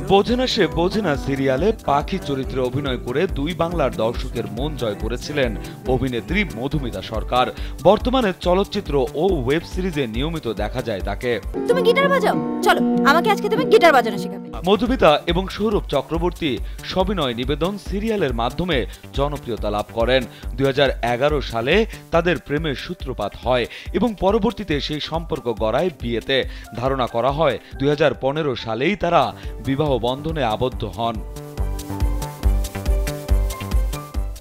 বোঝে না সে বোঝে না সিরিয়ালে পাখি চরিত্রে অভিনয় করে দুই বাংলার দর্শকের মন জয় করেছিলেন অভিনেত্রী মধুমিতা সরকার। বর্তমানে চলচ্চিত্র ও ওয়েব সিরিজে নিয়মিত দেখা যায় তাকে। তুমি গিটার বাজাও, চলো আমাকে আজকে তুমি গিটার বাজানো শেখাবে। মধুমিতা এবং সৌরভ চক্রবর্তী সবিনয় নিবেদন সিরিয়ালের মাধ্যমে জনপ্রিয়তা লাভ করেন। 2011 সালে তাদের প্রেমের সূত্রপাত হয় এবং পরবর্তীতে সেই সম্পর্ক গড়ায় বিয়েতে। ধারণা করা হয় 2015 সালেই তারা বিবাহ বন্ধনে আবদ্ধ হন।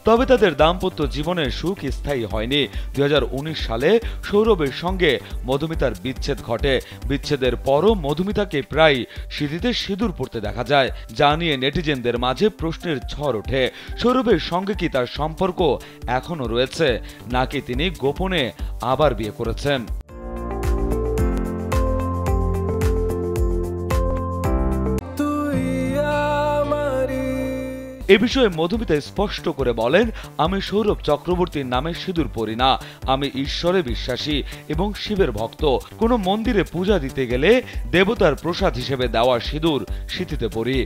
তবে তাদের দাম্পত্য জীবনের সুখ স্থায়ী হয়নি। 2019 সালে সৌরভের সঙ্গে মধুমিতার বিচ্ছেদ ঘটে। বিচ্ছেদের পরও মধুমিতাকে প্রায় সিঁথিতে সিঁদুর পড়তে দেখা যায়, যা নিয়ে নেটিজেনদের মাঝে প্রশ্নের ঝড় ওঠে। সৌরভের সঙ্গে কি তার সম্পর্ক এখনো রয়েছে, নাকি তিনি গোপনে আবার বিয়ে করেছেন? এ বিষয়ে মধুমিতা স্পষ্ট করে বলেন, আমি সৌরভ চক্রবর্তীর নামে সিঁদুর পরি না। আমি ঈশ্বরে বিশ্বাসী এবং শিবের ভক্ত। কোনো মন্দিরে পূজা দিতে গেলে দেবতার প্রসাদ হিসেবে দেওয়া সিঁদুর সিঁথিতে পরি।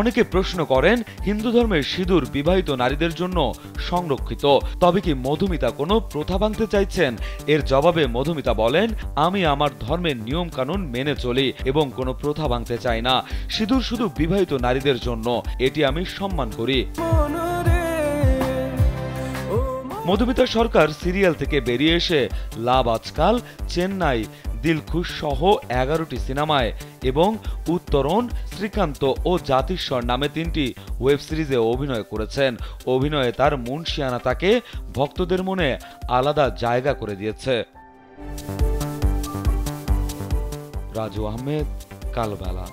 অনেকে প্রশ্ন করেন, হিন্দু ধর্মের সিঁদুর বিবাহিত নারীদের জন্য সংরক্ষিত, তবে কি মধুমিতা কোনো প্রথা ভাঙতে চাইছেন? এর জবাবে মধুমিতা বলেন, আমি আমার ধর্মের নিয়ম কানুন মেনে চলি এবং কোনো প্রথা ভাঙতে চাই না। সিঁদুর শুধু বিবাহিত নারীদের জন্য, এটি আমি সম্মান করি। মধুমিতা সরকার সিরিয়াল থেকে বেরিয়ে এসে লাভ আজকাল, চেন্নাই, দিলখুশ সহ 11টি সিনেমায় এবং উত্তরণ, শ্রীকান্ত ও জাতিস্বর নামে 3টি ওয়েব সিরিজে অভিনয় করেছেন। অভিনয়ে তার মুনশিয়ানা তাকে ভক্তদের মনে আলাদা জায়গা করে দিয়েছে। রাজু আহমেদ, কালবেলা।